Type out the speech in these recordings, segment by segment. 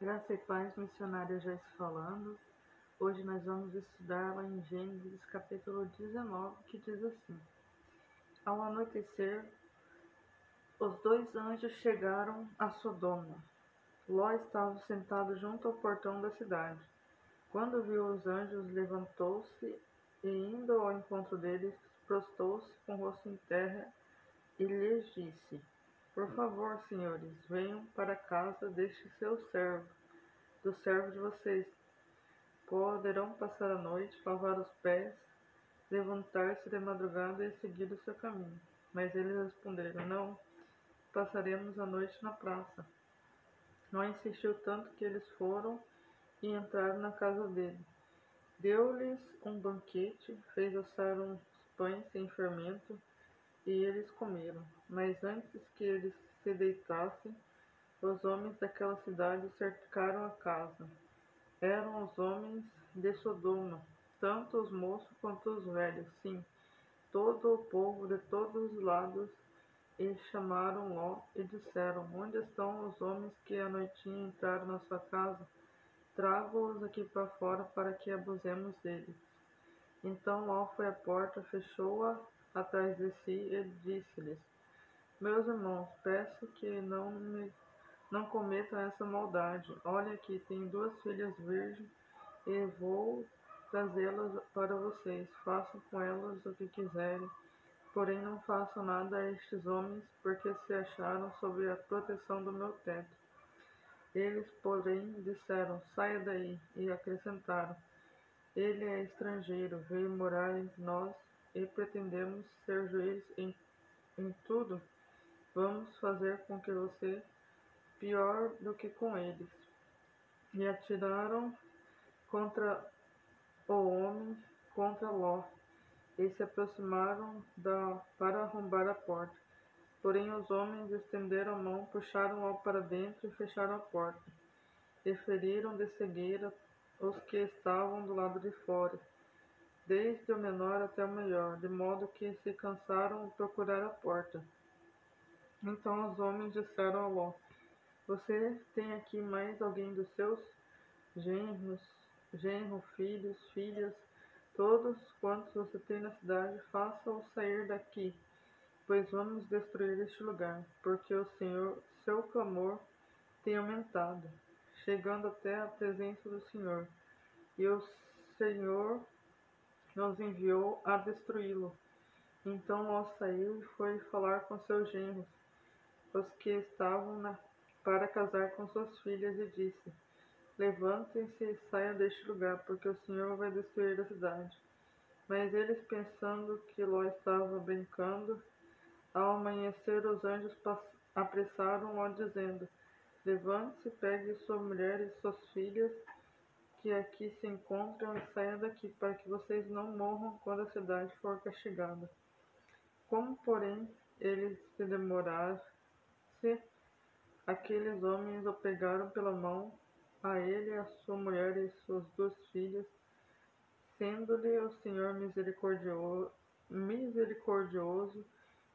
Graça e paz, missionária Joyce falando. Hoje nós vamos estudar lá em Gênesis capítulo 19, que diz assim: Ao anoitecer, os dois anjos chegaram a Sodoma. Ló estava sentado junto ao portão da cidade. Quando viu os anjos, levantou-se e, indo ao encontro deles, prostou-se com o rosto em terra e lhes disse: Por favor, senhores, venham para casa deste seu servo, do servo de vocês. Poderão passar a noite, lavar os pés, levantar-se de madrugada e seguir o seu caminho. Mas eles responderam: Não, passaremos a noite na praça. Não insistiu tanto que eles foram e entraram na casa dele. Deu-lhes um banquete, fez assar uns pães sem fermento, e eles comeram. Mas antes que eles se deitassem, os homens daquela cidade cercaram a casa. Eram os homens de Sodoma, tanto os moços quanto os velhos, sim, todo o povo de todos os lados, e chamaram Ló e disseram: Onde estão os homens que à noitinha entraram na sua casa? Traga-os aqui para fora para que abusemos deles. Então Ló foi à porta, fechou-a atrás de si e disse-lhes: Meus irmãos, peço que não cometam essa maldade. Olha, aqui tenho 2 filhas virgens e vou trazê-las para vocês. Façam com elas o que quiserem, porém não façam nada a estes homens, porque se acharam sob a proteção do meu teto. Eles, porém, disseram: Saia daí, e acrescentaram: Ele é estrangeiro, veio morar entre nós, e pretendemos ser juízes em tudo. Vamos fazer com que você pior do que com eles. E atiraram contra o homem, contra Ló, e se aproximaram para arrombar a porta. Porém os homens estenderam a mão, puxaram Ló para dentro e fecharam a porta. E feriram de cegueira os que estavam do lado de fora, desde o menor até o maior, de modo que se cansaram de procurar a porta. Então os homens disseram a Ló: Você tem aqui mais alguém dos seus filhos, filhas, todos quantos você tem na cidade, faça-os sair daqui, pois vamos destruir este lugar, porque o Senhor, seu clamor, tem aumentado, chegando até a presença do Senhor, e o Senhor nos enviou a destruí-lo. Então Ló saiu e foi falar com seus genros, os que estavam para casar com suas filhas, e disse: Levantem-se e saiam deste lugar, porque o Senhor vai destruir a cidade. Mas eles, pensando que Ló estava brincando, ao amanhecer os anjos apressaram Ló, dizendo: Levante-se, pegue sua mulher e suas filhas, que aqui se encontram, e saia daqui, para que vocês não morram quando a cidade for castigada. Como, porém, eles se demoraram-se, aqueles homens o pegaram pela mão, a ele, a sua mulher e suas 2 filhas, sendo-lhe o Senhor misericordioso,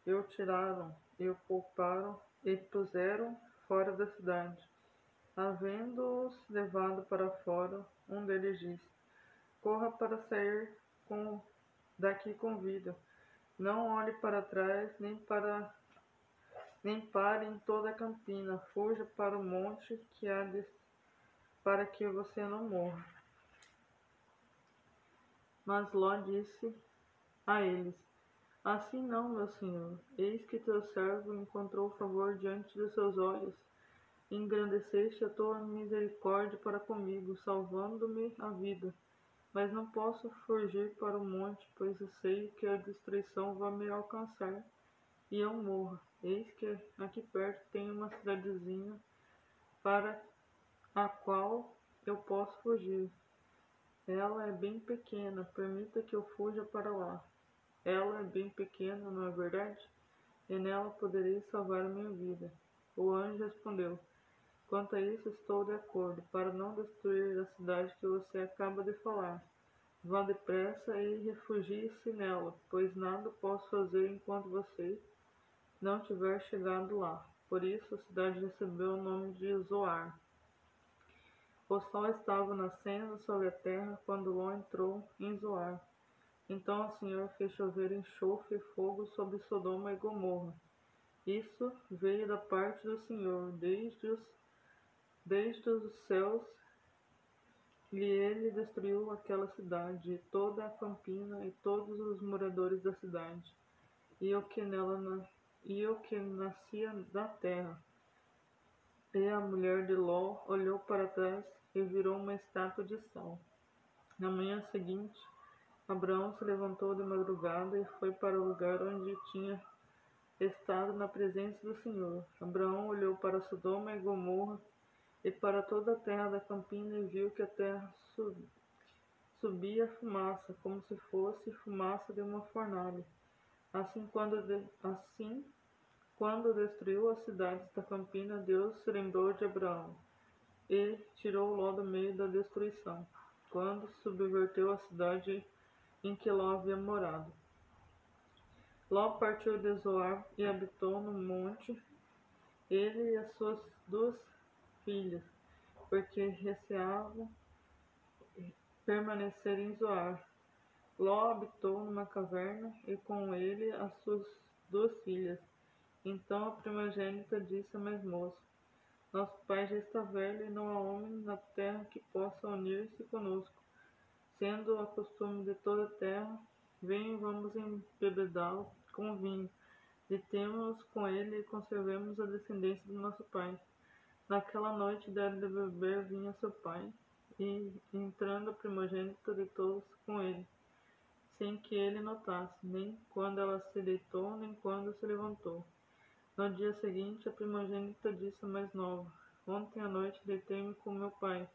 e o tiraram, e o pouparam, e puseram fora da cidade. Havendo-os levado para fora, um deles disse: Corra para sair daqui com vida. Não olhe para trás, nem pare em toda a campina. Fuja para o monte para que você não morra. Mas Ló disse a eles: Assim não, meu senhor. Eis que teu servo encontrou favor diante dos seus olhos. Engrandeceste a tua misericórdia para comigo, salvando-me a vida. Mas não posso fugir para o monte, pois eu sei que a destruição vai me alcançar, e eu morro. Eis que aqui perto tem uma cidadezinha para a qual eu posso fugir. Ela é bem pequena, permita que eu fuja para lá. Ela é bem pequena, não é verdade? E nela poderei salvar a minha vida. O anjo respondeu: Quanto a isso, estou de acordo, para não destruir a cidade que você acaba de falar. Vá depressa e refugie-se nela, pois nada posso fazer enquanto você não tiver chegado lá. Por isso a cidade recebeu o nome de Zoar. O sol estava nascendo sobre a terra quando Ló entrou em Zoar. Então o Senhor fez chover enxofre e fogo sobre Sodoma e Gomorra. Isso veio da parte do Senhor, desde os céus, e ele destruiu aquela cidade, e toda a campina, e todos os moradores da cidade, e o que nascia da terra. E a mulher de Ló olhou para trás e virou uma estátua de sal. Na manhã seguinte, Abraão se levantou de madrugada e foi para o lugar onde tinha estado na presença do Senhor. Abraão olhou para Sodoma e Gomorra e para toda a terra da campina e viu que a terra subia fumaça, como se fosse fumaça de uma fornalha. Assim, quando destruiu as cidades da campina, Deus se lembrou de Abraão e tirou Ló do meio da destruição, quando subverteu a cidade em que Ló havia morado. Ló partiu de Zoar e habitou no monte, ele e as suas 2 filhas, porque receavam permanecer em Zoar. Ló habitou numa caverna e com ele as suas 2 filhas. Então a primogênita disse à mais moça: Nosso pai já está velho e não há homem na terra que possa unir-se conosco. Sendo o costume de toda a terra, venham, vamos embebedá-lo com vinho. Detemos-nos com ele e conservemos a descendência do nosso pai. Naquela noite deram de beber vinho a seu pai, e entrando a primogênita deitou-se com ele, sem que ele notasse, nem quando ela se deitou, nem quando se levantou. No dia seguinte, a primogênita disse à mais nova: Ontem à noite deitei-me com meu pai.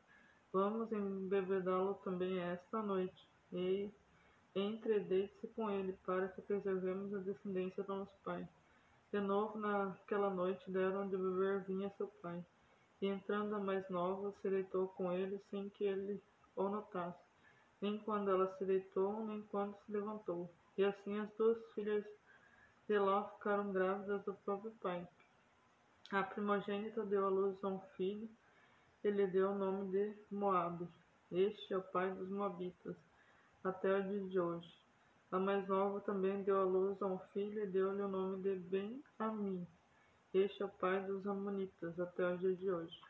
Vamos embebedá-lo também esta noite. E deite-se com ele, para que preservemos a descendência do nosso pai. De novo, naquela noite, deram de beber vinho a seu pai. E entrando a mais nova, se deitou com ele, sem que ele o notasse, nem quando ela se deitou, nem quando se levantou. E assim as 2 filhas de Ló ficaram grávidas do próprio pai. A primogênita deu à luz a um filho, e lhe deu o nome de Moabe. Este é o pai dos Moabitas, até o dia de hoje. A mais nova também deu à luz a um filho e deu-lhe o nome de Ben-Ammi. Este é o pai dos Amonitas, até o dia de hoje.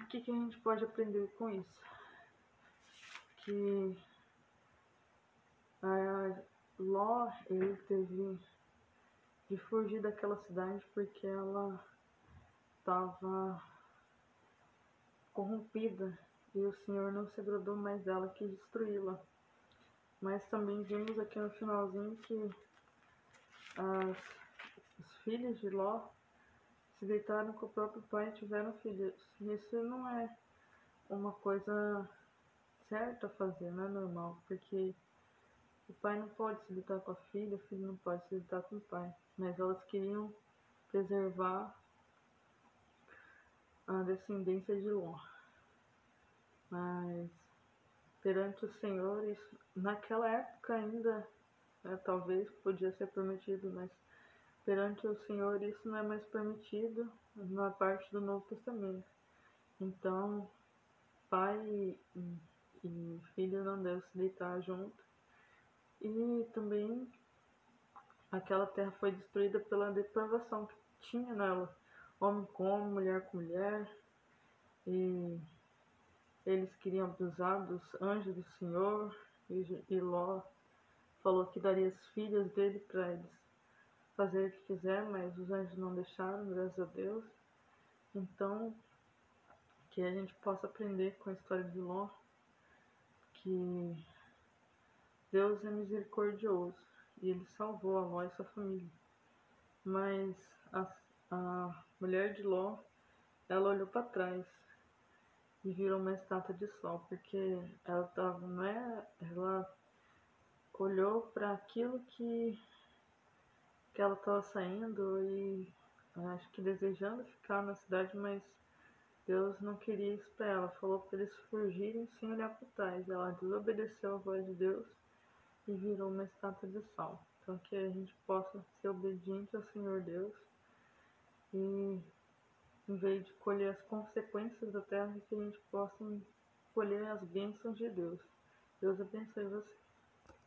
O que a gente pode aprender com isso? Que a Ló, ele teve de fugir daquela cidade porque ela estava corrompida e o Senhor não se agradou mais dela, quis destruí-la. Mas também vimos aqui no finalzinho que os filhos de Ló se deitaram com o próprio pai e tiveram filhos. Isso não é uma coisa certa a fazer, não é normal, porque o pai não pode se deitar com a filha, o filho não pode se deitar com o pai. Mas elas queriam preservar a descendência de Ló. Mas perante o Senhor, isso, naquela época ainda, talvez podia ser permitido, mas perante o Senhor isso não é mais permitido na parte do Novo Testamento. Então, pai e filho não devem se deitar junto. E também aquela terra foi destruída pela depravação que tinha nela. Homem com homem, mulher com mulher. E eles queriam abusar dos anjos do Senhor. E Ló falou que daria as filhas dele para eles fazer o que quiser, mas os anjos não deixaram, graças a Deus. Então, que a gente possa aprender com a história de Ló, que Deus é misericordioso e ele salvou a Ló e sua família. Mas a mulher de Ló, ela olhou para trás e virou uma estátua de sal, porque ela olhou para aquilo que ela estava saindo e acho que desejando ficar na cidade, mas Deus não queria isso para ela, falou para eles fugirem sem olhar para trás. Ela desobedeceu a voz de Deus e virou uma estátua de sal. Então que a gente possa ser obediente ao Senhor Deus e em vez de colher as consequências da terra, que a gente possa colher as bênçãos de Deus. Deus abençoe você.